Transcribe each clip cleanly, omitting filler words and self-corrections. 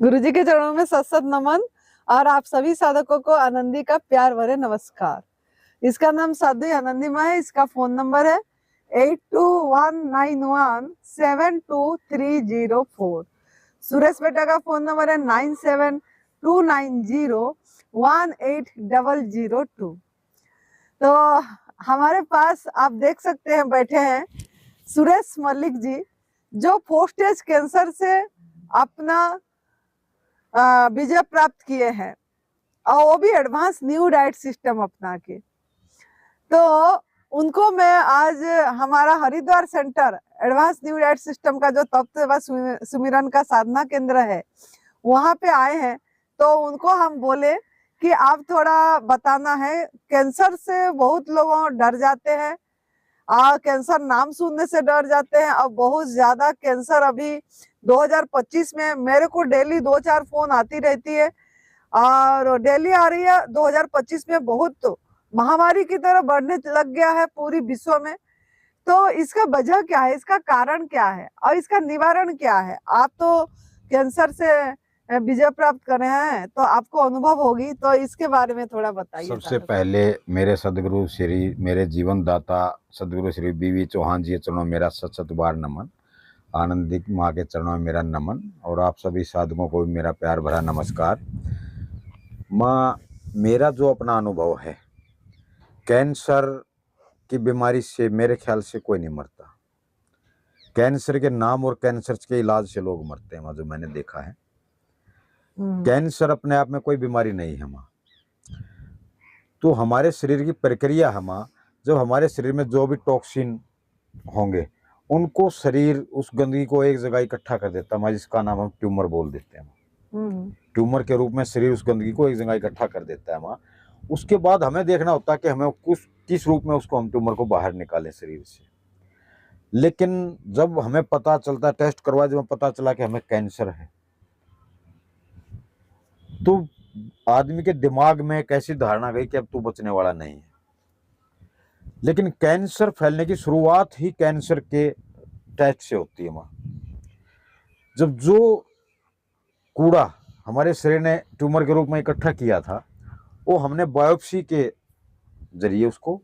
गुरुजी के चरणों में सत सत नमन और आप सभी साधकों को आनंदी का प्यार भरे नमस्कार। इसका नाम साध्वी आनंदी माँ है। इसका फोन नंबर है 8219172304। सुरेश बेटा का फोन नंबर है 9729018002। तो हमारे पास आप देख सकते हैं बैठे हैं सुरेश मलिक जी, जो 4 स्टेज कैंसर से अपना विजय प्राप्त किए हैं और वो भी एडवांस न्यू डाइट सिस्टम अपना के। तो उनको मैं आज हमारा Haridwar centre advance new diet system का जो तप सेवा सुमिरन का साधना केंद्र है वहां पे आए हैं। तो उनको हम बोले कि आप थोड़ा बताना है, कैंसर से बहुत लोग डर जाते हैं और कैंसर नाम सुनने से डर जाते हैं और बहुत ज्यादा कैंसर अभी 2025 में मेरे को डेली 2-4 फोन आती रहती है और डेली आ रही है। 2025 में बहुत महामारी की तरह बढ़ने लग गया है पूरी विश्व में। तो इसका वजह क्या है, इसका कारण क्या है और इसका निवारण क्या है? आप तो कैंसर से विजय प्राप्त कर रहे हैं तो आपको अनुभव होगी, तो इसके बारे में थोड़ा बताइए। सबसे पहले मेरे सदगुरु श्री मेरे जीवन दाता सदगुरु श्री बीवी चौहान जी के चरणों में मेरा सत सत बार नमन, आनंदी माँ के चरणों में मेरा नमन और आप सभी साधकों को भी मेरा प्यार भरा नमस्कार। माँ, मेरा जो अपना अनुभव है, कैंसर की बीमारी से मेरे ख्याल से कोई नहीं मरता। कैंसर के नाम और कैंसर के इलाज से लोग मरते हैं माँ, जो मैंने देखा है। कैंसर अपने आप में कोई बीमारी नहीं है माँ। तो हमारे शरीर की प्रक्रिया है माँ, जब हमारे शरीर में जो भी टॉक्सिन होंगे उनको शरीर उस गंदगी को एक जगह इकट्ठा कर देता है माँ, जिसका नाम हम ट्यूमर बोल देते हैं। ट्यूमर के रूप में शरीर उस गंदगी को एक जगह इकट्ठा कर देता है माँ। उसके बाद हमें देखना होता है कि हमें किस रूप में उसको हम ट्यूमर को बाहर निकालें शरीर से। लेकिन जब हमें पता चलता, टेस्ट करवा जब पता चला कि हमें कैंसर है, तो आदमी के दिमाग में एक ऐसी धारणा गई कि अब तू बचने वाला नहीं है। लेकिन कैंसर फैलने की शुरुआत ही कैंसर के टेस्ट से होती है माँ। जब जो कूड़ा हमारे शरीर ने ट्यूमर के रूप में इकट्ठा किया था, वो हमने बायोप्सी के जरिए उसको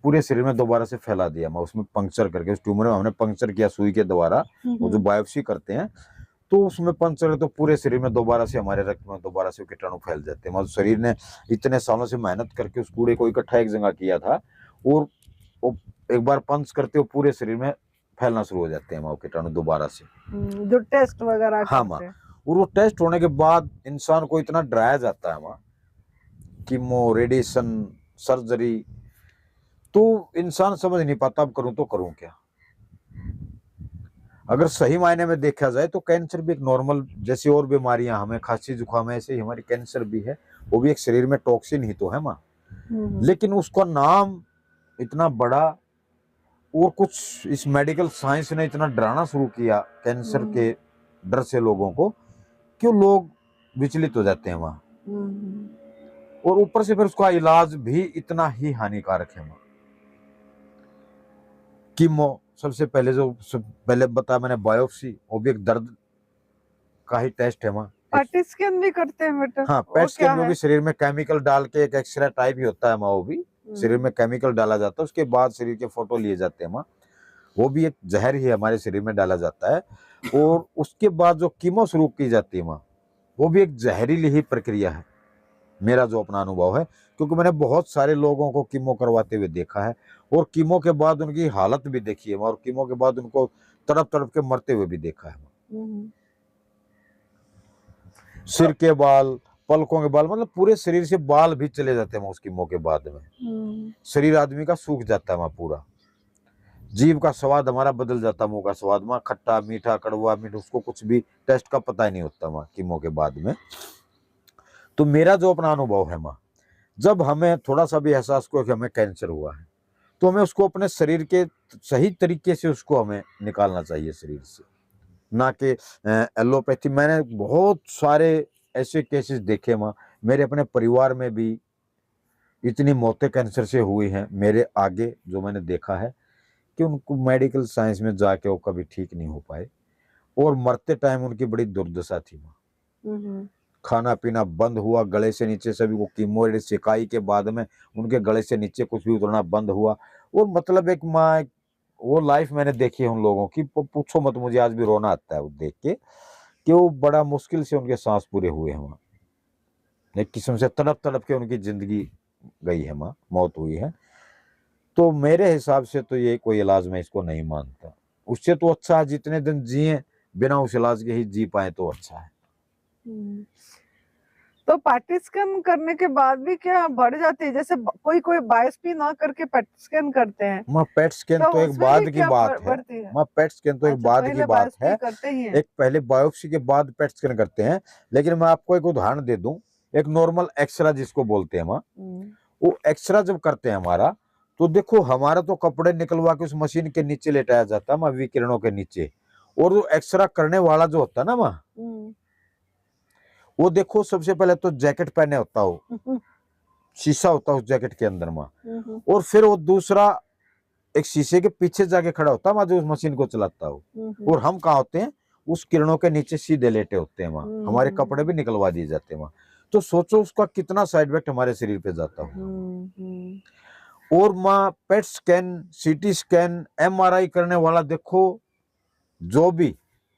पूरे शरीर में दोबारा से फैला दिया माँ। उसमें पंक्चर करके उस ट्यूमर में हमने पंक्चर किया सुई के द्वारा। वो जो बायोप्सी करते हैं तो उसमें पंक्चर तो पूरे शरीर में दोबारा से हमारे रक्त में दोबारा से कीटाणु फैल जाते हैं। मतलब शरीर ने इतने सालों से मेहनत करके उस कूड़े को इकट्ठा एक जगह किया था और वो एक बार पंच करते हो पूरे शरीर में फैलना शुरू हो जाते हैं माँ कीटाणु दोबारा से, जो टेस्ट वगैरह। हाँ माँ। और वो टेस्ट होने के बाद इंसान को इतना डराया जाता है माँ, कीमो, रेडिएशन, सर्जरी, तो इंसान समझ नहीं पाता अब करूं तो करूं क्या। अगर सही मायने में देखा जाए तो कैंसर भी एक नॉर्मल जैसी और बीमारियां, हमें खांसी जुकाम है, ऐसे ही हमारी कैंसर भी है। वो भी एक शरीर में टॉक्सिन ही तो है माँ। लेकिन उसका नाम इतना बड़ा और कुछ इस मेडिकल साइंस ने इतना डराना शुरू किया कैंसर के डर से लोगों को, क्यों लोग विचलित हो जाते हैं वहां। और ऊपर से फिर उसका इलाज भी इतना ही हानिकारक है माँ। कीमो सबसे पहले जो पहले बताया मैंने, बायोप्सी, वो भी एक दर्द का ही टेस्ट है माँ। पेट स्कैन भी करते हैं बेटा? हाँ, पेट स्कैन में भी शरीर में केमिकल डाल के एक एक्सरे टाइप ही होता है माँ। वो भी शरीर में केमिकल डाला जाता है, उसके बाद शरीर के फोटो लिए जाते हैं माँ। वो भी एक जहर ही हमारे शरीर में डाला जाता है। और उसके बाद जो कीमो शुरू की जाती है माँ, वो भी एक जहरीली ही प्रक्रिया है, मेरा जो अपना अनुभव है। क्योंकि मैंने बहुत सारे लोगों को कीमो करवाते हुए देखा है और कीमो के बाद उनकी हालत भी देखी है और कीमो के बाद उनको तड़प तड़प के मरते हुए भी देखा है। सिर के बाल, पलकों के बाल, मतलब पूरे शरीर से बाल भी चले जाते हैं उस कीमो के बाद में। शरीर आदमी का सूख जाता है वहां पूरा। जीभ का स्वाद हमारा बदल जाता है, मुंह का स्वाद वहां खट्टा मीठा कड़वा मीठा, उसको कुछ भी टेस्ट का पता ही नहीं होता वहां कीमो के बाद में। तो मेरा जो अपना अनुभव है माँ, जब हमें थोड़ा सा भी एहसास हुआ कि हमें कैंसर हुआ है, तो हमें उसको अपने शरीर के सही तरीके से उसको हमें निकालना चाहिए शरीर से, ना कि एलोपैथी। मैंने बहुत सारे ऐसे केसेस देखे माँ, मेरे अपने परिवार में भी इतनी मौतें कैंसर से हुई हैं मेरे आगे, जो मैंने देखा है कि उनको मेडिकल साइंस में जाके वो कभी ठीक नहीं हो पाए और मरते टाइम उनकी बड़ी दुर्दशा थी माँ। खाना पीना बंद हुआ, गले से नीचे सभी को कीमो सिकाई के बाद में उनके गले से नीचे कुछ भी उतरना बंद हुआ। और मतलब एक माँ वो लाइफ मैंने देखी है उन लोगों की, पूछो मत, मुझे आज भी रोना आता है वो देख के कि वो बड़ा मुश्किल से उनके सांस पूरे हुए हैं वहाँ, एक किस्म से तड़प तड़प के उनकी जिंदगी गई है वहाँ, मौत हुई है। तो मेरे हिसाब से तो ये कोई इलाज मैं इसको नहीं मानता। उससे तो अच्छा है जितने दिन जिए बिना उस इलाज के ही जी पाए तो अच्छा है। तो पैट स्कैन करने के बाद भी क्या बढ़ जाती है? जैसे कोई कोई बायोप्सी ना करके पैट स्कैन करते हैं, माँ पैट स्कैन तो एक उसमें बाद भी की क्या बात है। बढ़ती है? माँ पैट स्कैन तो एक अच्छा, बाद की पहले बात है, बायोप्सी करते ही हैं। एक पहले बायोप्सी के बाद पैट स्कैन करते हैं। लेकिन मैं आपको एक उदाहरण दे दूं, एक नॉर्मल एक्सरा जिसको बोलते हैं माँ, वो एक्सरा जब करते हैं हमारा, तो देखो हमारा तो कपड़े निकलवा के उस मशीन के नीचे लेटाया जाता है माँ, विकिरणों के नीचे। और वो एक्सरा करने वाला जो होता है ना माँ, वो देखो सबसे पहले तो जैकेट पहने होता हो, शीशा होता है उस जैकेट के अंदर माँ, और फिर वो दूसरा एक शीशे के पीछे जाके खड़ा होता है माँ जो उस मशीन को चलाता हो। और हम कहाँ होते हैं? उस किरणों के नीचे सीधे लेटे होते हैं माँ, हमारे कपड़े भी निकलवा दिए जाते हैं माँ। तो सोचो उसका कितना साइड इफेक्ट हमारे शरीर पे जाता हो। और माँ PET scan, CT scan, MRI करने वाला देखो, जो भी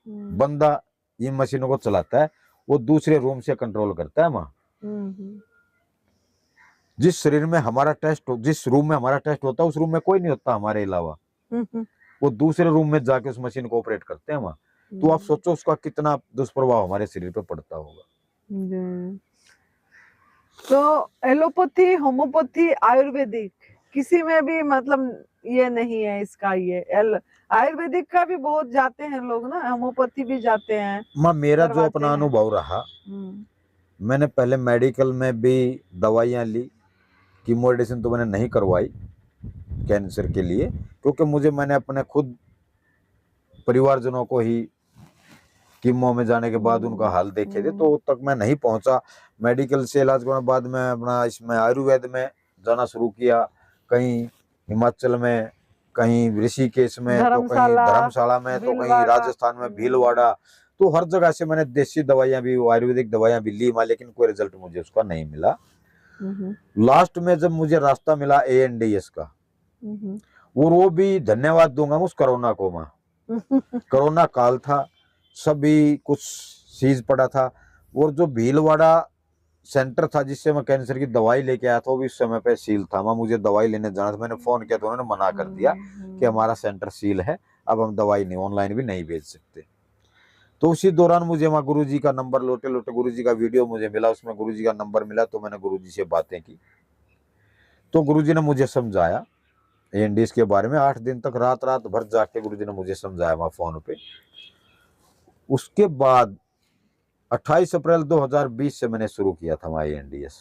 बंदा इन मशीनों को चलाता है वो दूसरे रूम से कंट्रोल करता है माँ। जिस शरीर में हमारा टेस्ट हो, जिस रूम में हमारा टेस्ट होता है उस रूम में कोई नहीं होता हमारे अलावा, वो दूसरे रूम में जाके उस मशीन को ऑपरेट करते हैं वहां। तो आप सोचो उसका कितना दुष्प्रभाव हमारे शरीर पे पड़ता होगा। तो एलोपैथी, होम्योपैथी, आयुर्वेदिक किसी में भी मतलब ये नहीं है इसका, ये आयुर्वेदिक का भी बहुत जाते हैं लोग ना, होम्योपैथी भी जाते हैं। माँ मेरा जो अपना अनुभव रहा, मैंने पहले मेडिकल में भी दवाइयाँ ली, कीमो मेडिसिन तो मैंने नहीं करवाई कैंसर के लिए, क्योंकि मैंने अपने खुद परिवारजनों को ही कीमो में जाने के बाद उनका हाल देखे थे, तो तक मैं नहीं पहुंचा। मेडिकल से इलाज करने के बाद मैं अपना इसमें आयुर्वेद में जाना शुरू किया, कहीं हिमाचल में, कहीं ऋषिकेश में, तो कहीं धर्मशाला में, तो कहीं राजस्थान में भीलवाड़ा। तो हर जगह से मैंने देसी दवाइयां भी, आयुर्वेदिक दवाइयां भी ली मां, लेकिन कोई रिजल्ट मुझे उसका नहीं मिला। लास्ट में जब मुझे रास्ता मिला ANDS का, और वो भी धन्यवाद दूंगा उस कोरोना को मां। कोरोना काल था, सभी कुछ सीज पड़ा था, और जो भीलवाड़ा सेंटर था जिससे मैं कैंसर की दवाई लेके आया था वो भी इस समय पे सील था। मैं मुझे दवाई लेने जाना था, मैंने फोन किया तो उन्होंने मना कर दिया कि हमारा सेंटर सील है, अब हम दवाई नहीं, ऑनलाइन भी नहीं भेज सकते। तो उसी दौरान मुझे वहाँ गुरुजी का नंबर, लोटे लोटे गुरुजी का वीडियो मुझे मिला, उसमें गुरुजी का नंबर मिला, तो मैंने गुरुजी से बातें की। तो गुरुजी ने मुझे समझाया ANDS के बारे में। 8 दिन तक रात रात भर जाके गुरुजी ने मुझे समझाया वहाँ फोन पे। उसके बाद 28 अप्रैल 2020 से मैंने शुरू किया था वहाँ ANDS।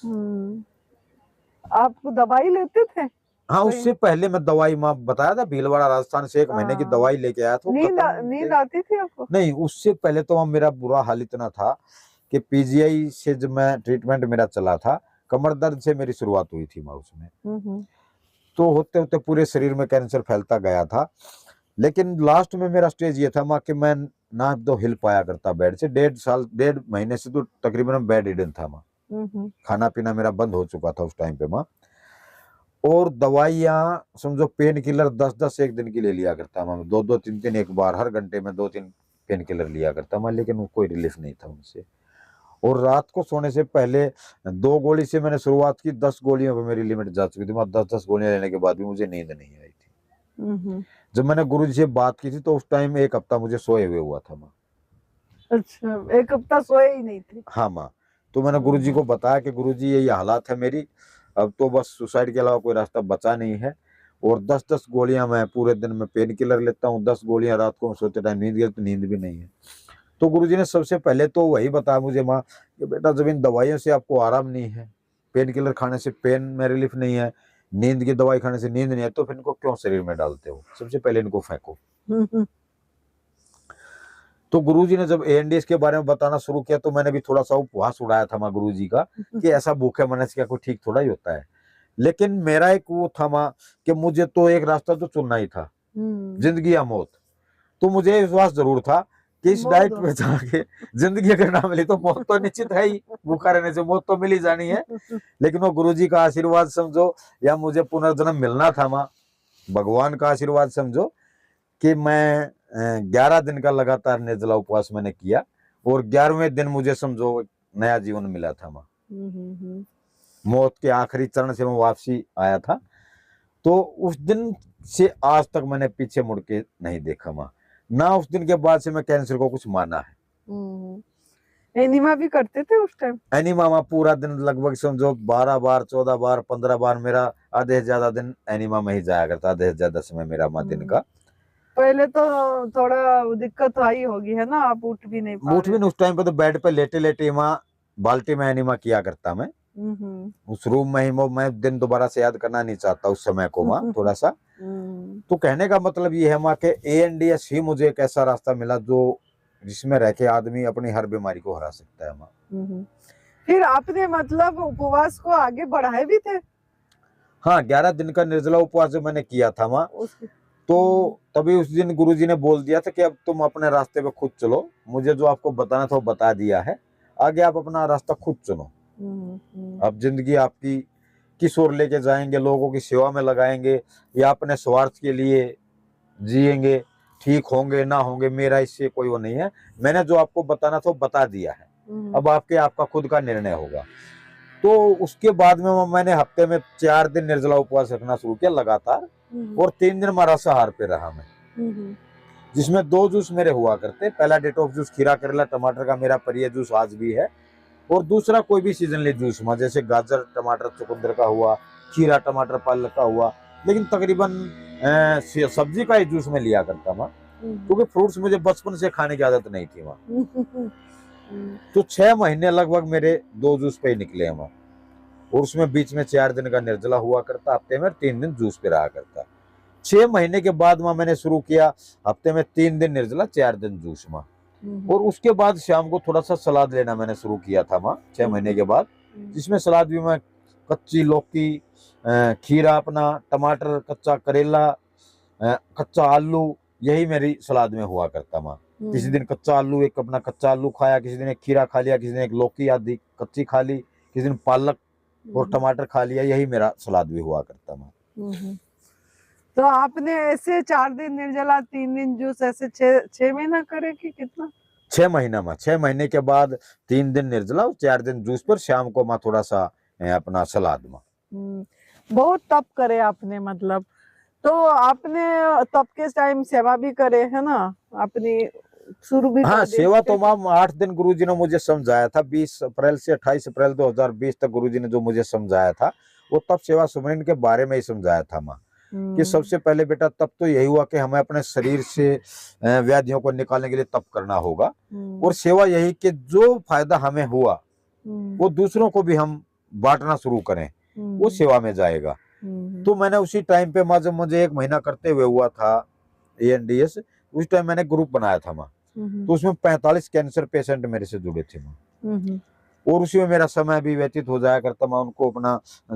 आप दवाई लेते थे? हाँ, उससे पहले मैं दवाई, माँ बताया था, भीलवाड़ा राजस्थान से 1 महीने की दवाई लेके आया था। नींद आती थी आपको? नहीं, उससे पहले तो मेरा बुरा हाल इतना था कि PGI से जब मैं ट्रीटमेंट मेरा चला था, कमर दर्द से मेरी शुरुआत हुई थी माँ उसमें। तो होते होते पूरे शरीर में कैंसर फैलता गया था। लेकिन लास्ट में मेरा स्टेज ये था माँ कि मैं ना तो हिल पाया करता बेड से, 1.5 महीने से तो तकरीबन बेड रिडन था माँ। खाना पीना मेरा बंद हो चुका था उस टाइम पे माँ। और दवाइयाँ समझो पेन किलर 10-10 एक दिन के लिए लिया करता मैं, 2-2, 3-3 एक बार, हर घंटे में 2-3 पेन किलर लिया करता मैं, लेकिन कोई रिलीफ नहीं था उनसे। और रात को सोने से पहले 2 गोली से मैंने शुरुआत की, 10 गोलियों पे मेरी लिमिट जा चुकी थी। 10-10 गोलियां लेने के बाद भी मुझे नींद नहीं आई थी। जब मैंने गुरुजी से बात की थी तो उस टाइम 1 हफ्ता मुझे सोए हुए हुआ था माँ। अच्छा, 1 हफ्ता सोए ही नहीं थे? हाँ माँ। तो मैंने गुरुजी को बताया कि गुरुजी यही हालात है मेरी, अब तो बस सुसाइड के अलावा कोई रास्ता बचा नहीं है। और 10-10 गोलियां मैं पूरे दिन में पेन किलर लेता हूँ, 10 गोलियां रात को सोते टाइम नींद गई तो नींद भी नहीं है। तो गुरुजी ने सबसे पहले तो वही बताया मुझे माँ कि बेटा जब इन दवाइयों से आपको आराम नहीं है, पेन किलर खाने से पेन में रिलीफ नहीं है, नींद की दवाई खाने से नींद नहीं है, तो फिर इनको क्यों शरीर में डालते हो, सबसे पहले इनको फेंको। तो गुरुजी ने जब ANDS के बारे में बताना शुरू किया तो मैंने भी थोड़ा सा उपवास उड़ाया था माँ गुरुजी का कि ऐसा भूखे मरने से क्या कोई ठीक थोड़ा ही होता है। लेकिन मेरा एक वो था माँ कि मुझे तो एक रास्ता तो चुनना ही था, जिंदगी या मौत। तो मुझे विश्वास जरूर था कि इस बहुत डाइट दो। पे जाके जिंदगी अगर ना मिली तो मौत तो निश्चित है ही, भूखा रहने से मौत तो मिल ही जानी है। लेकिन वो गुरुजी का आशीर्वाद समझो, या मुझे पुनर्जन्म मिलना था माँ, भगवान का आशीर्वाद समझो कि मैं 11 दिन का लगातार निर्जला उपवास मैंने किया, और 11वें दिन मुझे समझो नया जीवन मिला था माँ। मौत के आखिरी चरण से मैं वापसी आया था, तो उस दिन से आज तक मैंने पीछे मुड़ के नहीं देखा माँ। ना उस दिन के बाद से मैं कैंसर को कुछ माना है। एनिमा भी करते थे उस टाइम? एनिमा माँ पूरा दिन लगभग समझो 12 बार 14 बार 15 बार मेरा आधे से ज्यादा दिन एनिमा में ही जाया करता, आधे से ज्यादा समय मेरा माँ दिन का। पहले तो थोड़ा दिक्कत आई होगी है ना, आप उठ भी नहीं पा उठ भी रहे? नहीं, उस टाइम पे तो बेड पे लेटे लेटे माँ बाल्टी में एनिमा किया करता मैं, उस रूम में ही। मैं दिन दोबारा से याद करना नहीं चाहता उस समय को माँ थोड़ा सा। तो कहने का मतलब ये है माँ के ANDS ही मुझे एक ऐसा रास्ता मिला जो जिसमें रह के आदमी अपनी हर बीमारी को हरा सकता है माँ। फिर आपने मतलब उपवास को आगे बढ़ाए भी थे? हाँ, 11 दिन का निर्जला उपवास जो मैंने किया था माँ, तो तभी उस दिन गुरुजी ने बोल दिया था कि अब तुम अपने रास्ते पे खुद चलो, मुझे जो आपको बताना था वो बता दिया है, आगे आप अपना रास्ता खुद चुनो। अब जिंदगी आपकी किस ओर लेके जाएंगे, लोगों की सेवा में लगाएंगे या अपने स्वार्थ के लिए जिएंगे, ठीक होंगे ना होंगे मेरा इससे कोई वो नहीं है। मैंने जो आपको बताना था वो बता दिया है, अब आपका खुद का निर्णय होगा। तो उसके बाद में मैंने हफ्ते में 4 दिन निर्जला उपवास रखना शुरू किया लगातार, और 3 दिन मांसाहार पे रहा मैं, जिसमें 2 जूस मेरे हुआ करते। पहला डिटॉक्स जूस खीरा करेला टमाटर का मेरा प्रिय जूस आज भी है, और दूसरा कोई भी सीजनली जूस हुआ, जैसे गाजर टमाटर चुकंदर का हुआ, खीरा टमाटर पालक का हुआ, लेकिन तकरीबन सब्जी का ही जूस में लिया करता था, क्योंकि फ्रूट्स मुझे बचपन से खाने की आदत नहीं थी वहाँ। तो 6 महीने लगभग मेरे 2 जूस पे ही निकले हैं वहाँ, और उसमें बीच में 4 दिन का निर्जला हुआ करता, हफ्ते में 3 दिन जूस पे रहा करता। 6 महीने के बाद वहाँ मैंने शुरू किया हफ्ते में 3 दिन निर्जला 4 दिन जूस माँ, और उसके बाद शाम को थोड़ा सा सलाद लेना मैंने शुरू किया था माँ 6 महीने के बाद, जिसमें सलाद भी मैं कच्ची लौकी, खीरा अपना, टमाटर, कच्चा करेला, कच्चा आलू, यही मेरी सलाद में हुआ करता माँ। किसी दिन कच्चा आलू, एक अपना कच्चा आलू खाया, किसी दिन एक खीरा खा लिया, किसी दिन एक लौकी आदि कच्ची खा ली, किसी दिन पालक और टमाटर खा लिया, यही मेरा सलाद भी हुआ करता माँ। तो आपने ऐसे 4 दिन निर्जला 3 दिन जूस ऐसे 6 महीना करे कि कितना? 6 महीना माँ, 6 महीने के बाद 3 दिन निर्जला और 4 दिन जूस पर, शाम को माँ थोड़ा सा अपना सलाद माँ। बहुत तप करे आपने, मतलब तो आपने तप के टाइम सेवा भी करे है ना अपनी, शुरू भी? हाँ, सेवा तो माँ 8 दिन गुरुजी ने मुझे समझाया था, 20 अप्रैल से 28 अप्रैल 2020 तक गुरुजी ने जो मुझे समझाया था वो तप सेवा सुमरन के बारे में ही समझाया था माँ, कि सबसे पहले बेटा तप तो यही हुआ कि हमें अपने शरीर से व्याधियों को निकालने के लिए तप करना होगा, और सेवा यही कि जो फायदा हमें हुआ वो दूसरों को भी हम बांटना शुरू करें, वो सेवा में जाएगा। तो मैंने उसी टाइम पे माँ, जब मुझे 1 महीना करते हुए हुआ था ANDS, उस टाइम मैंने ग्रुप बनाया था माँ, तो उसमें 45 कैंसर पेशेंट मेरे से जुड़े थे माँ, और उसी में मेरा समय भी व्यतीत हो जाया करता। मैं उनको अपना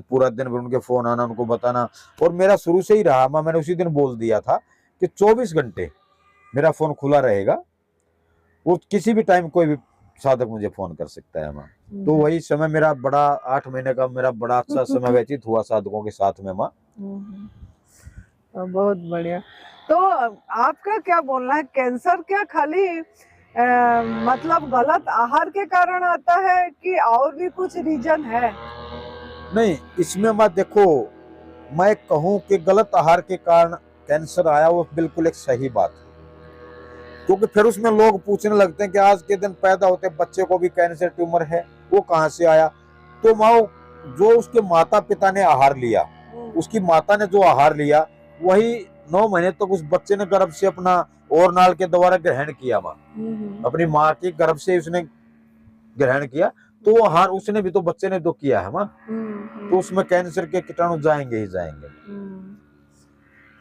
पूरा दिन भर उनके फोन आना, उनको बताना, और मेरा शुरू से ही रहा माँ, मैंने उसी दिन बोल दिया था कि 24 घंटे मेरा फोन खुला रहेगा, वो किसी भी टाइम कोई भी साधक मुझे फोन कर सकता है माँ। तो वही समय मेरा बड़ा 8 महीने का मेरा बड़ा अच्छा समय व्यतीत हुआ साधकों के साथ में माँ। बहुत बढ़िया। तो आपका क्या बोलना है, कैंसर क्या खाली मतलब गलत आहार के कारण आता है कि और भी कुछ रीजन है? नहीं, इसमें मैं देखो, मैं कहूँ कि गलत आहार के कारण कैंसर आया वो बिल्कुल एक सही बात है, क्योंकि फिर उसमें लोग पूछने लगते हैं कि आज के दिन पैदा होते बच्चे को भी कैंसर ट्यूमर है, वो कहाँ से आया? तो माँ, जो उसके माता पिता ने आहार लिया, उसकी माता ने जो आहार लिया वही 9 महीने तक उस बच्चे ने गर्भ से अपना और नाल के द्वारा ग्रहण किया माँ, अपनी माँ की गर्भ से उसने ग्रहण किया, तो वो आहार उसने भी तो बच्चे ने तो किया है माँ, तो उसमें कैंसर के कीटाणु जाएंगे ही जाएंगे।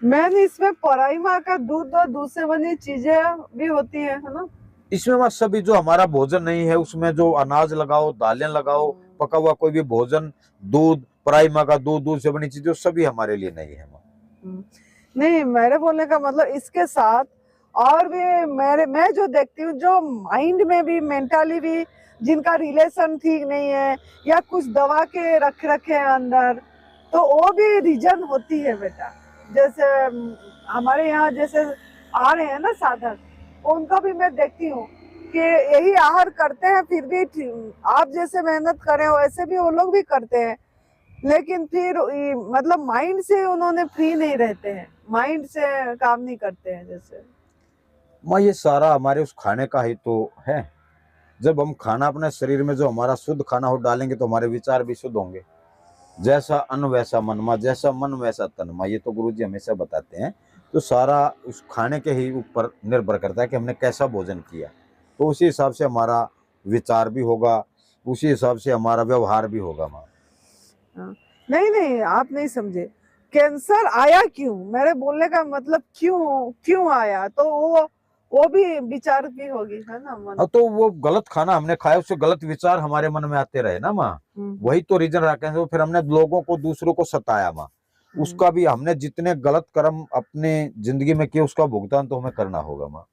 मैंने इसमें पराई माँ का दूध और दूध से बनी चीजें भी होती है ना? इसमें माँ सभी जो हमारा भोजन नहीं है उसमें जो अनाज लगाओ, दालें लगाओ, पका हुआ कोई भी भोजन, दूध, पराई माँ का दूध, दूध से बनी चीजें सभी हमारे लिए नहीं है माँ। नहीं, मेरे बोलने का मतलब इसके साथ और भी मैं जो देखती हूँ, जो माइंड में भी मेंटली भी जिनका रिलेशन ठीक नहीं है या कुछ दवा के रख रखे हैं अंदर, तो वो भी रीजन होती है बेटा। जैसे हमारे यहाँ जैसे आ रहे हैं ना साधक, उनका भी मैं देखती हूँ कि यही आहार करते हैं, फिर भी आप जैसे मेहनत करें वैसे भी वो लोग भी करते हैं, लेकिन फिर मतलब माइंड से उन्होंने फ्री नहीं रहते हैं, माइंड से काम नहीं करते हैं जैसे। माँ ये सारा हमारे उस खाने का ही तो है। जब हम खाना अपने शरीर में जो हमारा शुद्ध खाना हो डालेंगे तो हमारे विचार भी शुद्ध होंगे। जैसा अन्न वैसा मन मा, जैसा मन वैसा तन मा, ये तो गुरुजी हमेशा बताते हैं। तो सारा उस खाने के ही ऊपर निर्भर करता है कि हमने कैसा भोजन किया, तो उसी हिसाब से हमारा विचार भी होगा, उसी हिसाब से हमारा व्यवहार भी होगा माँ। नहीं नहीं, आप नहीं समझे। कैंसर आया क्यों, मेरे बोलने का मतलब क्यों आया, तो वो भी विचार की होगी, है ना मन। तो वो गलत खाना हमने खाया, उससे गलत विचार हमारे मन में आते रहे ना माँ। वही तो रीजन रखे हैं। तो फिर हमने लोगों को, दूसरों को सताया माँ। उसका भी हमने जितने गलत कर्म अपने जिंदगी में किए उसका भुगतान तो हमें करना होगा माँ।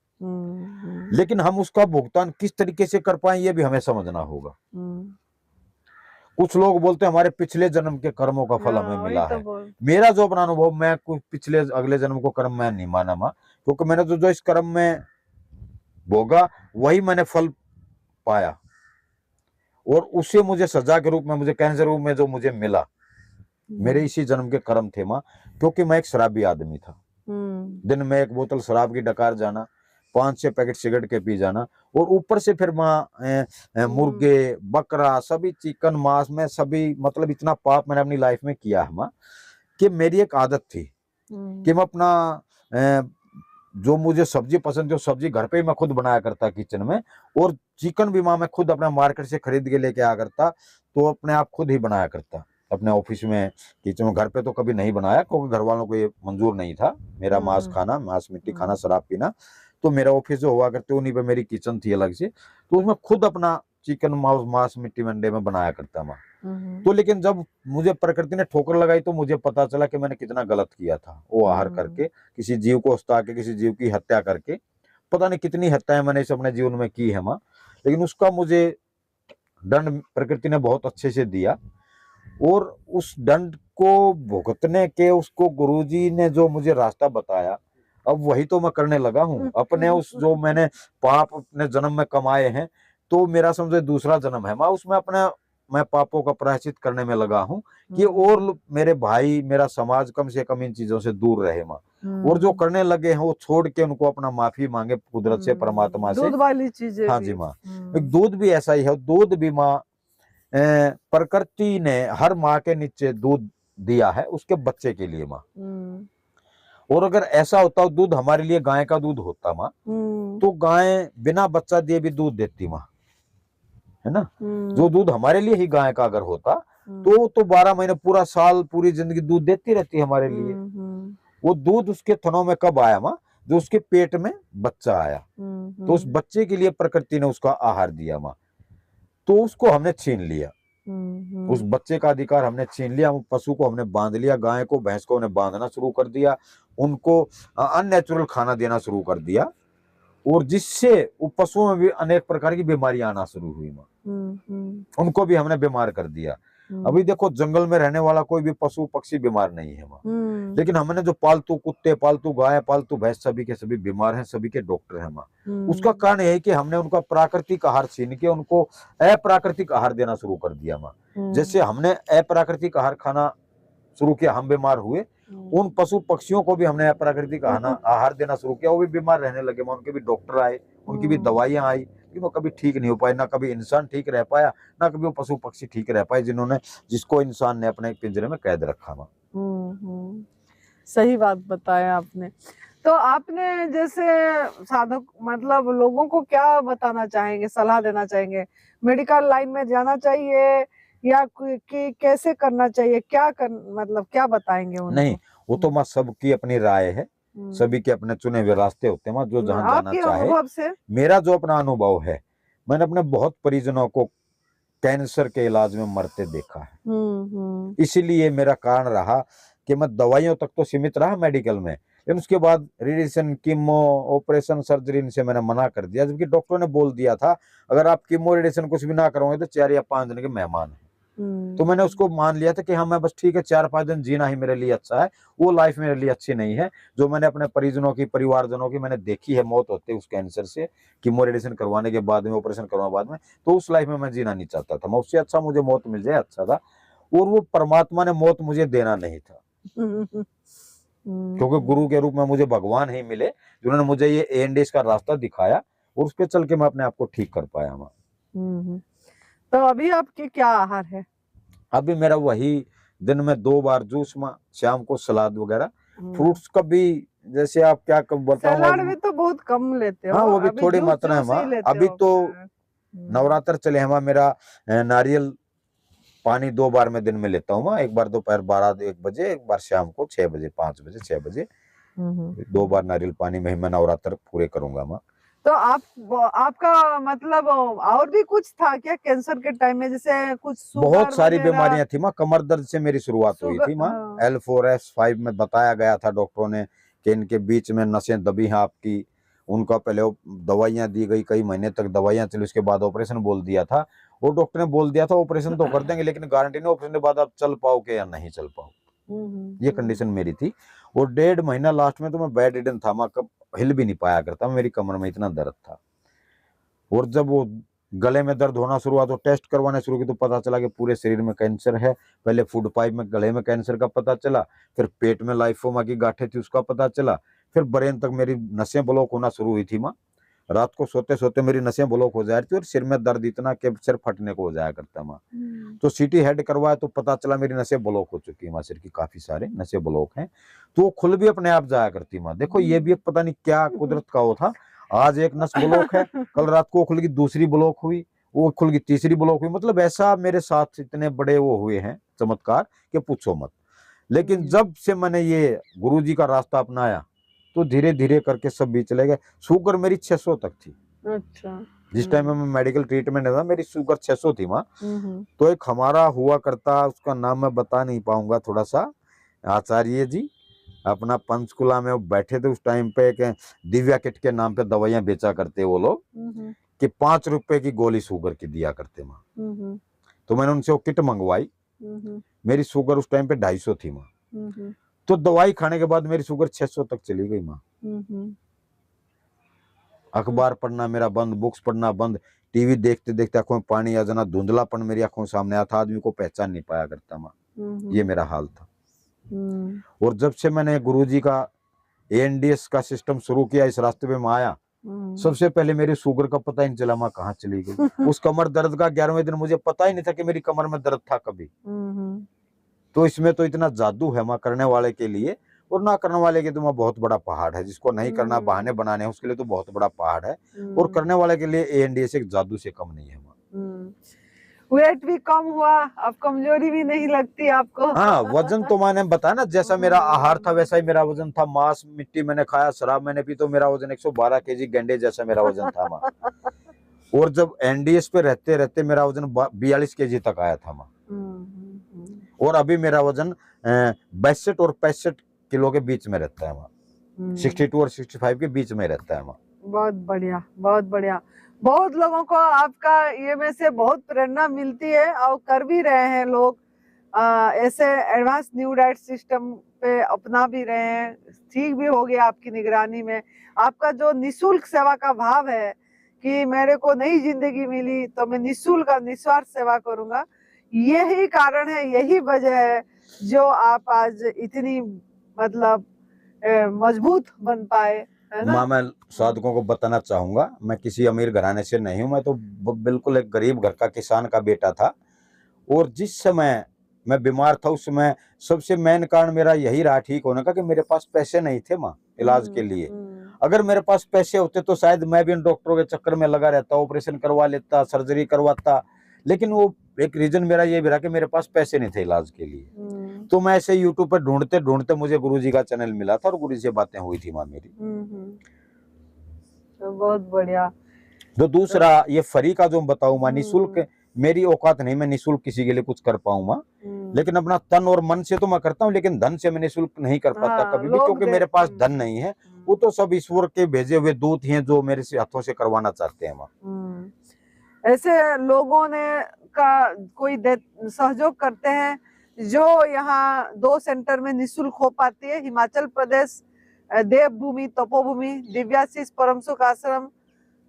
लेकिन हम उसका भुगतान किस तरीके से कर पाए ये भी हमें समझना होगा। कुछ लोग बोलते हैं हमारे पिछले जन्म के कर्मों का फल हमें मिला है। मेरा जो अपना अनुभव, मैं कुछ पिछले अगले जन्म को कर्म मैं नहीं माना माँ, क्योंकि मैंने जो इस कर्म में भोगा वही मैंने फल पाया, और उससे मुझे सजा के रूप में, मुझे कैंसर रूप में जो मुझे मिला, मेरे इसी जन्म के कर्म थे माँ। क्योंकि मैं एक शराबी आदमी था। दिन में 1 बोतल शराब की डकार जाना, 5-6 पैकेट सिगरेट के पी जाना, और ऊपर से फिर माँ मुर्गे, बकरा, सभी चिकन, मांस में सभी, मतलब इतना पाप मैंने अपनी लाइफ में किया है माँ, कि मेरी एक आदत थी कि मैं अपना जो मुझे सब्जी पसंद थी, सब्जी घर पे ही मैं खुद बनाया करता किचन में, और चिकन भी माँ मैं खुद अपना मार्केट से खरीद के लेके आया करता, तो अपने आप खुद ही बनाया करता अपने ऑफिस में, किचन में। घर पे तो कभी नहीं बनाया क्योंकि घर वालों को ये मंजूर नहीं था मेरा मांस खाना, मांस मिट्टी खाना, शराब पीना। तो मेरा ऑफिस जो हुआ करते उन्हीं पे मेरी किचन थी अलग से, तो उसमें खुद अपना चिकन, मांस मिट्टी मंडे में बनाया करता माँ। तो लेकिन जब मुझे प्रकृति ने ठोकर लगाई तो मुझे पता चला कि मैंने कितना गलत किया था वो आहार करके, किसी जीव को उस्ता के, किसी जीव की हत्या करके। पता नहीं कितनी हत्याएं मैंने इस अपने जीवन में की है माँ, लेकिन उसका मुझे दंड प्रकृति ने बहुत अच्छे से दिया, और उस दंड को भुगतने के, उसको गुरुजी ने जो मुझे रास्ता बताया, अब वही तो मैं करने लगा हूँ। अपने उस जो मैंने पाप अपने जन्म में कमाए हैं, तो मेरा समझो दूसरा जन्म है माँ, उसमें अपने मैं पापों का प्रायश्चित करने में लगा हूँ कि और मेरे भाई, मेरा समाज कम से कम इन चीजों से दूर रहे माँ। और जो करने लगे हैं वो छोड़ के उनको अपना माफी मांगे कुदरत से, परमात्मा से। दूध वाली चीजें, हाँ जी माँ, दूध भी ऐसा ही है। दूध भी माँ प्रकृति ने हर माँ के नीचे दूध दिया है उसके बच्चे के लिए माँ। और अगर ऐसा होता दूध हमारे लिए गाय का दूध होता माँ, तो गाय बिना बच्चा दिए भी दूध देती माँ, है ना। जो दूध हमारे लिए ही गाय का अगर होता तो 12 महीने, पूरा साल, पूरी जिंदगी दूध देती रहती हमारे लिए। वो दूध उसके थनों में कब आया माँ, जो उसके पेट में बच्चा आया, तो उस बच्चे के लिए प्रकृति ने उसका आहार दिया माँ। तो उसको हमने छीन लिया, उस बच्चे का अधिकार हमने छीन लिया। पशु को हमने बांध लिया, गाय को, भैंस को हमने बांधना शुरू कर दिया, उनको अननेचुरल खाना देना शुरू कर दिया, और जिससे पशुओं में भी अनेक प्रकार की बीमारियां आना शुरू हुई माँ। उनको भी हमने बीमार कर दिया। अभी देखो जंगल में रहने वाला कोई भी पशु पक्षी बीमार नहीं है माँ, लेकिन हमने जो पालतू कुत्ते, पालतू गाय, पालतू भैंस, सभी के सभी बीमार हैं, सभी के डॉक्टर हैं माँ। उसका कारण यह है कि हमने उनका प्राकृतिक आहार छीन के उनको अप्राकृतिक आहार देना शुरू कर दिया माँ। जैसे हमने अप्राकृतिक आहार खाना शुरू किया, हम बीमार हुए, उन पशु पक्षियों को भी हमने अप्राकृतिक आहार देना शुरू किया, वो भी बीमार रहने लगे माँ। उनके भी डॉक्टर आए, उनकी भी दवाइयां आई, लेकिन वो कभी ठीक नहीं हो पाए। ना कभी इंसान ठीक रह पाया, ना कभी वो पशु पक्षी ठीक रह पाए जिसको इंसान ने अपने पिंजरे में कैद रखा माँ। सही बात बताया आपने। तो आपने जैसे साधक, मतलब लोगों को क्या बताना चाहेंगे, सलाह देना चाहेंगे? मेडिकल लाइन में जाना चाहिए या कि कैसे करना चाहिए, मतलब क्या बताएंगे उनको? नहीं, वो तो माँ सबकी अपनी राय है, सभी के अपने चुने हुए रास्ते होते हैं माँ, जो जहाँ जाना चाहे। अनुभव से मेरा जो अपना अनुभव है, मैंने अपने बहुत परिजनों को कैंसर के इलाज में मरते देखा है। इसीलिए मेरा कारण रहा कि मैं दवाइयों तक तो सीमित रहा मेडिकल में, लेकिन उसके बाद रेडिएशन, कीमो, ऑपरेशन, सर्जरी इनसे मैंने मना कर दिया, जबकि डॉक्टरों ने बोल दिया था अगर आप कीमो रेडिएशन कुछ भी ना करोगे तो 4 या 5 दिन के मेहमान हैं। तो मैंने उसको मान लिया था कि हाँ मैं बस ठीक है 4-5 दिन जीना ही मेरे लिए अच्छा है, वो लाइफ मेरे लिए अच्छी नहीं है। जो मैंने अपने परिजनों की, परिवारजनों की मैंने देखी है मौत होते उस कैंसर से, कीमो रेडिएशन करवाने के बाद में, ऑपरेशन करवाने के बाद में, तो उस लाइफ में मैं जीना नहीं चाहता था। मैं उससे अच्छा मुझे मौत मिल जाए अच्छा था। और वो परमात्मा ने मौत मुझे देना नहीं था, क्योंकि गुरु के रूप में मुझे भगवान ही मिले जिन्होंने मुझे ये एएनडीएस का रास्ता दिखाया और उस पर चल के मैं अपने आप को ठीक कर पाया। तो अभी आपके क्या आहार है? अभी मेरा वही दिन में 2 बार जूस, शाम को सलाद वगैरह, फ्रूट्स कभी, जैसे आप क्या कब बताऊं, सलाद भी तो बहुत कम लेते हो। हाँ वो भी अभी थोड़ी जूस मात्रा है जूस ही माँ। लेते अभी हो। तो नवरात्र चले हैं माँ, मेरा नारियल पानी 2 बार मैं दिन में लेता हूँ माँ, एक बार दोपहर 12-1 बजे, एक बार शाम को 6 बजे, 5 बजे, 6 बजे, 2 बार नारियल पानी में ही मैं नवरात्र पूरे करूंगा माँ। तो आपका मतलब और भी कुछ था क्या कैंसर के टाइम में, जैसे कुछ शुगर बहुत सारी वगैरह? बीमारियां थी माँ, कमर दर्द से मेरी शुरुआत हुई थी माँ। हाँ। L4S5 में बताया गया था डॉक्टरों ने कि इनके बीच में नसें दबी हैं आपकी। उनका पहले दवाइयां दी गई, कई महीने तक दवाइयां चली, उसके बाद ऑपरेशन बोल दिया था। वो डॉक्टर ने बोल दिया था ऑपरेशन तो कर देंगे, लेकिन गारंटी नहीं ऑपरेशन के बाद आप चल पाओगे या नहीं चल पाओ। ये कंडीशन मेरी थी। और 1.5 महीना लास्ट में तो मैं बेड रिडन था, मैं हिल भी नहीं पाया करता, मेरी कमर में इतना दर्द था। और जब वो गले में दर्द होना शुरू हुआ तो टेस्ट करवाने शुरू की, तो पता चला कि पूरे शरीर में कैंसर है। पहले फूड पाइप में, गले में कैंसर का पता चला, फिर पेट में लाइफोमा की गांठें थी उसका पता चला, फिर ब्रेन तक मेरी नसें ब्लॉक होना शुरू हुई थी माँ। रात को सोते सोते मेरी नसें ब्लॉक हो जाती थी और सिर में दर्द इतना कि सिर फटने को हो जाया करता माँ। तो सीटी हेड करवाया तो पता चला मेरी नसें ब्लॉक हो चुकी है माँ, सिर की काफी सारे नसें ब्लॉक हैं। तो वो खुल भी अपने आप जाया करती माँ। देखो ये भी एक पता नहीं क्या कुदरत का वो था, आज एक नस ब्लॉक है, कल रात को खुल गई दूसरी ब्लॉक हुई, वो खुल गई तीसरी ब्लॉक हुई। मतलब ऐसा मेरे साथ इतने बड़े वो हुए हैं चमत्कार कि पूछो मत। लेकिन जब से मैंने ये गुरुजी का रास्ता अपनाया तो धीरे धीरे करके सब भी चले गए। शुगर मेरी 600 तक थी। अच्छा। जिस टाइम में मैं मेडिकल ट्रीटमेंट था मेरी शुगर 600 थी माँ। तो एक हमारा हुआ करता, उसका नाम मैं बता नहीं पाऊंगा, थोड़ा सा आचार्य जी अपना पंचकुला में वो बैठे थे उस टाइम पे, एक दिव्या किट के नाम पे दवाइयां बेचा करते वो लोग, कि 5 रुपए की गोली शुगर की दिया करते माँ। तो मैंने उनसे वो किट मंगवाई। मेरी शुगर उस टाइम पे 250 थी माँ। तो दवाई खाने के बाद मेरी शुगर 600 तक चली गई माँ। अखबार पढ़ना मेरा बंद, बुक्स पढ़ना बंद, टीवी देखते देखते आंखों में पानी आ जाना, धुंधलापन मेरी आंखों सामने आता था, आदमी को पहचान नहीं पाया करता माँ। ये मेरा हाल था। और जब से मैंने गुरुजी का एएनडीएस का सिस्टम शुरू किया, इस रास्ते पे मैं आया, सबसे पहले मेरी शुगर का पता ही नहीं चला माँ कहाँ चली गई। उस कमर दर्द का 11वें दिन मुझे पता ही नहीं था कि मेरी कमर में दर्द था कभी। तो इसमें तो इतना जादू है माँ करने वाले के लिए, और ना करने वाले के तो माँ बहुत बड़ा पहाड़ है। जिसको नहीं करना, बहाने बनाने हैं, उसके लिए तो बहुत बड़ा पहाड़ है। और करने वाले के लिए एएनडीएस एक जादू से कम नहीं है माँ। वेट भी कम हुआ, अब कमजोरी भी नहीं लगती आपको? हाँ, वजन तो मैंने बताया ना, जैसा मेरा आहार था वैसा ही मेरा वजन था। मांस मिट्टी मैंने खाया, शराब मैंने पी, तो मेरा वजन 112 केजी गेंडे जैसा मेरा वजन था माँ। और जब एनडीएस पे रहते रहते मेरा वजन 42 केजी तक आया था माँ। और अभी मेरा वजन 62 और 65 किलो के बीच में रहता है माँ। 62 और 65 के बीच में रहता है माँ। बहुत बढ़िया, बहुत बढ़िया। बहुत लोगों को आपका ये में से बहुत प्रेरणा मिलती है और कर भी रहे हैं लोग। ऐसे एडवांस न्यू डाइट सिस्टम पे अपना भी रहे हैं, ठीक भी हो गया आपकी निगरानी में। आपका जो निशुल्क सेवा का भाव है कि मेरे को नई जिंदगी मिली तो मैं निशुल्क और निस्वार्थ सेवा करूंगा, यही कारण है, यही वजह है जो आप आज इतनी मतलब मजबूत बन पाए, है ना? माँ मैं साधकों को बताना चाहूंगा, मैं किसी अमीर घराने से नहीं हूं, मैं तो बिल्कुल एक गरीब घर का किसान का बेटा था। और जिस समय मैं बीमार था उस समय सबसे मेन कारण मेरा यही रहा ठीक होने का कि मेरे पास पैसे नहीं थे माँ इलाज के लिए। अगर मेरे पास पैसे होते तो शायद मैं भी इन डॉक्टरों के चक्कर में लगा रहता, ऑपरेशन करवा लेता, सर्जरी करवाता। लेकिन वो एक रीजन मेरा ये भी रहा कि मेरे पास पैसे नहीं थे इलाज के लिए। तो मैं ऐसे यूट्यूब पर ढूंढते ढूंढते मुझे गुरुजी का चैनल मिला था और गुरुजी से बातें हुई थी माँ मेरी। बहुत बढ़िया। जो दूसरा ये फ्री का जो बताऊं मां, निःशुल्क मेरी औकात नहीं, मैं निःशुल्क किसी के लिए कुछ कर पाऊं मां, लेकिन अपना तन और मन से तो मैं करता हूं, लेकिन धन से मैं निःशुल्क नहीं कर पाता कभी भी, क्योंकि मेरे पास धन नहीं है। वो तो सब ईश्वर के भेजे हुए दूत हैं जो मेरे से हाथों से करवाना चाहते हैं मां। ऐसे लोगों ने का कोई सहयोग करते हैं जो यहाँ 2 सेंटर में निःशुल्क हो पाती है। हिमाचल प्रदेश देवभूमि तपोभूमि दिव्याशीष परम सुख आश्रम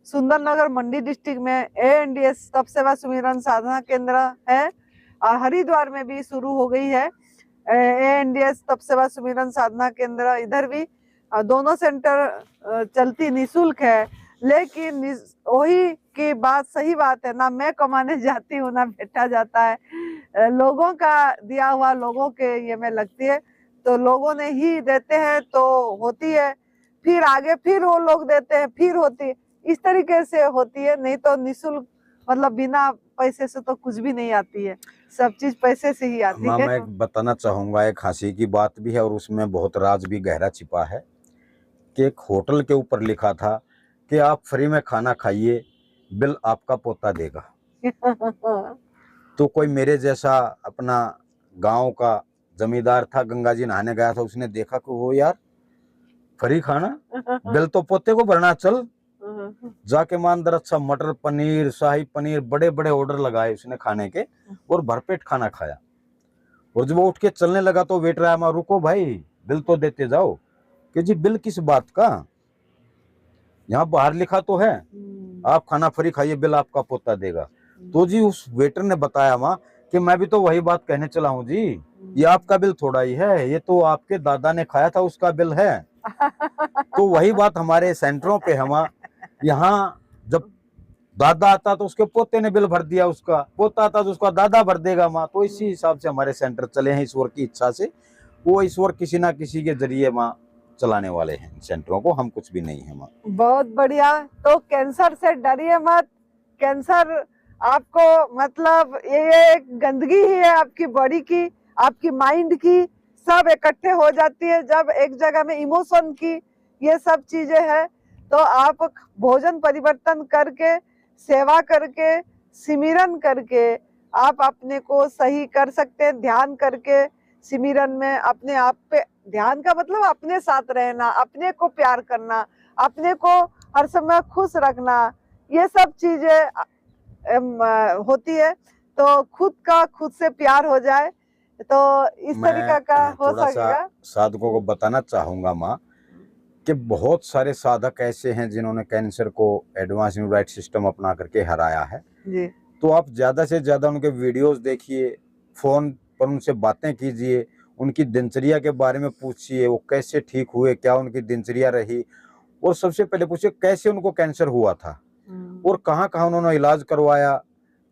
सुंदरनगर मंडी डिस्ट्रिक्ट में ANDS तप सेवा सुमिरन साधना केंद्र है, और हरिद्वार में भी शुरू हो गई है ANDS तप सेवा सुमिरन साधना केंद्र। इधर भी दोनों सेंटर चलती निःशुल्क है, लेकिन वही की बात सही बात है ना, मैं कमाने जाती हूँ ना बैठा जाता है, लोगों का दिया हुआ लोगों के ये में लगती है, तो लोगों ने ही देते हैं तो होती है, फिर आगे फिर वो लोग देते हैं फिर होती है, इस तरीके से होती है। नहीं तो निःशुल्क मतलब बिना पैसे से तो कुछ भी नहीं आती है, सब चीज पैसे से ही आती है। मैं बताना चाहूंगा, एक हंसी की बात भी है और उसमें बहुत राज भी गहरा छिपा है कि एक होटल के ऊपर लिखा था कि आप फ्री में खाना खाइए, बिल आपका पोता देगा। तो कोई मेरे जैसा अपना गांव का जमींदार था, गंगा जी नहाने गया था, उसने देखा कि वो यार फ्री खाना, बिल तो पोते को भरना, चल जाके मां अंदर अच्छा मटर पनीर शाही पनीर बड़े बड़े ऑर्डर लगाए उसने खाने के, और भरपेट खाना खाया। और जब वो उठ के चलने लगा तो वेटर आया, मां रुको भाई बिल तो देते जाओ। कि जी बिल किस बात का, यहाँ बाहर लिखा तो है आप खाना फ्री खाइए, बिल आपका पोता देगा। तो जी उस वेटर ने बताया मां कि मैं भी तो वही बात कहने चला हूँ जी, ये आपका बिल थोड़ा ही है, ये तो आपके दादा ने खाया था उसका बिल है। तो वही बात हमारे सेंटरों पे हम यहाँ, जब दादा आता तो उसके पोते ने बिल भर दिया, उसका पोता आता तो उसका दादा भर देगा माँ। तो इसी हिसाब से हमारे सेंटर चले हैं, ईश्वर की इच्छा से। वो ईश्वर किसी ना किसी के जरिए माँ चलाने वाले हैं सेंटरों को, हम कुछ भी नहीं है माँ। बहुत बढ़िया। तो कैंसर से डरिए मत, कैंसर आपको मतलब ये गंदगी ही है आपकी बॉडी की, आपकी माइंड की, सब इकट्ठे हो जाती है जब एक जगह में, इमोशन की ये सब चीजें हैं। तो आप भोजन परिवर्तन करके, सेवा करके, सिमरन करके आप अपने को सही कर सकते हैं। ध्यान करके सिमरन में अपने आप पे, ध्यान का मतलब अपने साथ रहना, अपने को प्यार करना, अपने को हर समय खुश रखना, ये सब चीजें होती है। तो खुद का खुद से प्यार हो जाए तो इस तरीका का हो सकेगा। साधकों को बताना चाहूंगा माँ कि बहुत सारे साधक ऐसे हैं जिन्होंने कैंसर को एडवांस न्यूराइट सिस्टम अपना करके हराया है जी। तो आप ज्यादा से ज्यादा उनके वीडियोस देखिए, फोन पर उनसे बातें कीजिए, उनकी दिनचर्या के बारे में पूछिए, वो कैसे ठीक हुए, क्या उनकी दिनचर्या रही, और सबसे पहले पूछिए कैसे उनको कैंसर हुआ था और कहाँ कहाँ उन्होंने इलाज करवाया,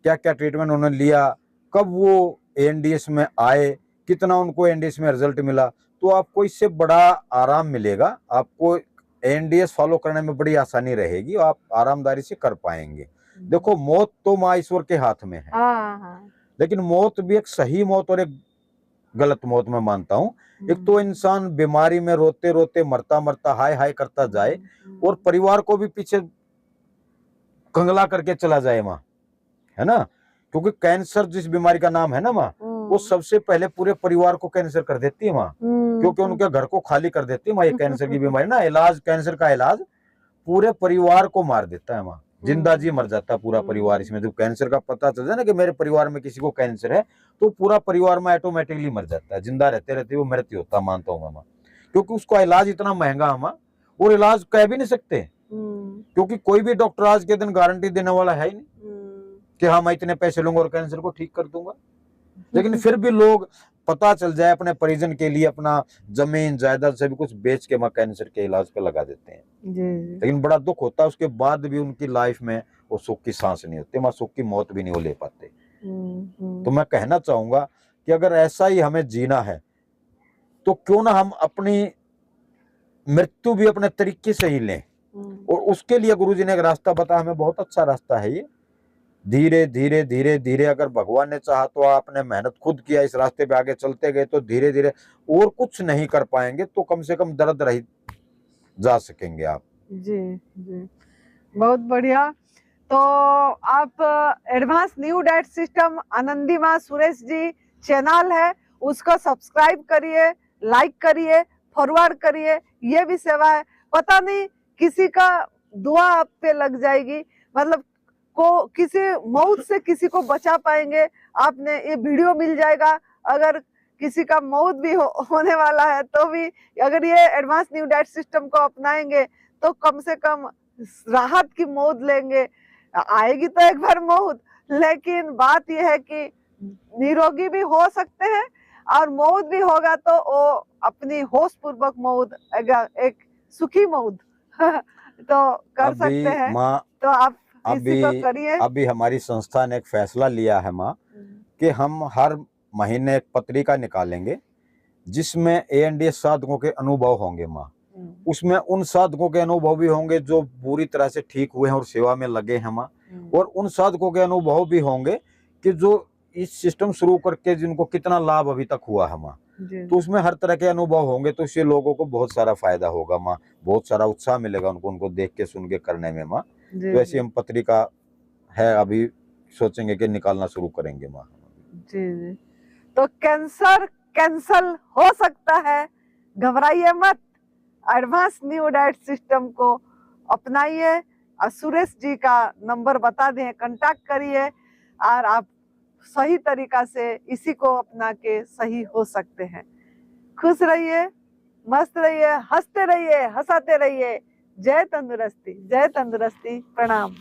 क्या क्या ट्रीटमेंट उन्होंने लिया, कब वो ANDS में आए, कितना उनको ANDS में रिजल्ट मिला। तो आपको इससे बड़ा आराम मिलेगा, आपको ANDS फॉलो करने में बड़ी आसानी रहेगी, आप आरामदारी से कर पाएंगे। देखो मौत तो माँ ईश्वर के हाथ में है, लेकिन मौत भी एक सही मौत और एक गलत मौत में मानता हूँ। एक तो इंसान बीमारी में रोते रोते मरता मरता हाय हाय करता जाए और परिवार को भी पीछे कंगला करके चला जाए माँ, है ना, क्योंकि कैंसर जिस बीमारी का नाम है ना माँ, वो सबसे पहले पूरे परिवार को कैंसर कर देती है माँ, क्योंकि उनके घर को खाली कर देती है माँ। ये कैंसर की बीमारी ना, इलाज कैंसर का इलाज पूरे परिवार को मार देता है माँ, जिंदा जी मर जाता है पूरा परिवार। इसमें जब कैंसर का पता चल जाए ना कि मेरे परिवार में किसी को कैंसर है, तो पूरा परिवार में ऑटोमेटिकली मर जाता है, जिंदा रहते रहते वो मृत्यु होता मानता हूँ माँ, क्योंकि उसका इलाज इतना महंगा है माँ, और इलाज कह भी नहीं सकते, क्योंकि कोई भी डॉक्टर आज के दिन गारंटी देने वाला है ही नहीं कि हाँ मैं इतने पैसे लूंगा और कैंसर को ठीक कर दूंगा। लेकिन फिर भी लोग पता चल जाए अपने परिजन के लिए अपना जमीन जायदाद सभी कुछ बेच के माँ कैंसर के इलाज पे लगा देते हैं। लेकिन बड़ा दुख होता है, उसके बाद भी उनकी लाइफ में वो सुख की सांस नहीं होती माँ, सुख की मौत भी नहीं वो ले पाते। तो मैं कहना चाहूंगा कि अगर ऐसा ही हमें जीना है तो क्यों ना हम अपनी मृत्यु भी अपने तरीके से ही लें, और उसके लिए गुरुजी ने एक रास्ता बताया, हमें बहुत अच्छा रास्ता है ये। धीरे धीरे धीरे धीरे अगर भगवान ने चाहा तो आपने मेहनत खुद किया, इस रास्ते पे आगे चलते गए तो धीरे धीरे, और कुछ नहीं कर पाएंगे तो कम से कम दर्द रहित जा सकेंगे आप। जी जी, बहुत बढ़िया। तो आप advance new diet system Anandi माँ सुरेश जी चैनल है, उसको सब्सक्राइब करिए, लाइक करिए, फॉरवर्ड करिए। ये भी सेवा है, पता नहीं किसी का दुआ आप पे लग जाएगी, मतलब को किसी मौत से किसी को बचा पाएंगे आपने, ये वीडियो मिल जाएगा। अगर किसी का मौत भी होने वाला है तो भी अगर ये एडवांस न्यू डाइट सिस्टम को अपनाएंगे तो कम से कम राहत की मौत लेंगे। आएगी तो एक बार मौत, लेकिन बात यह है कि निरोगी भी हो सकते हैं और मौत भी होगा तो वो अपनी होश पूर्वक मौत, एक सुखी मौत तो कर सकते हैं। माँ तो आप इसी को करिए। अभी हमारी संस्था ने एक फैसला लिया है माँ कि हम हर महीने एक पत्रिका निकालेंगे जिसमें ANDS साधकों के अनुभव होंगे माँ। उसमें उन साधकों के अनुभव भी होंगे जो पूरी तरह से ठीक हुए हैं और सेवा में लगे हैं माँ, और उन साधकों के अनुभव भी होंगे कि जो इस सिस्टम शुरू करके जिनको कितना लाभ अभी तक हुआ है माँ। तो उसमें हर तरह के अनुभव होंगे, तो इससे लोगों को बहुत सारा फायदा होगा माँ, बहुत सारा उत्साह मिलेगा उनको देख के सुन के करने में माँ। तो ऐसी हम पत्रिका है अभी सोचेंगे कि निकालना शुरू करेंगे माँ। जी। तो कैंसर कैंसल हो सकता है, घबराइए मत, एडवांस न्यू डाइट सिस्टम को अपनाइए। और सुरेश जी का नंबर बता दें, कांटेक्ट करिए और आप सही तरीका से इसी को अपना के सही हो सकते हैं। खुश रहिए, मस्त रहिए, हंसते रहिए, हंसाते रहिए। जय तंदुरुस्ती, जय तंदुरुस्ती, प्रणाम।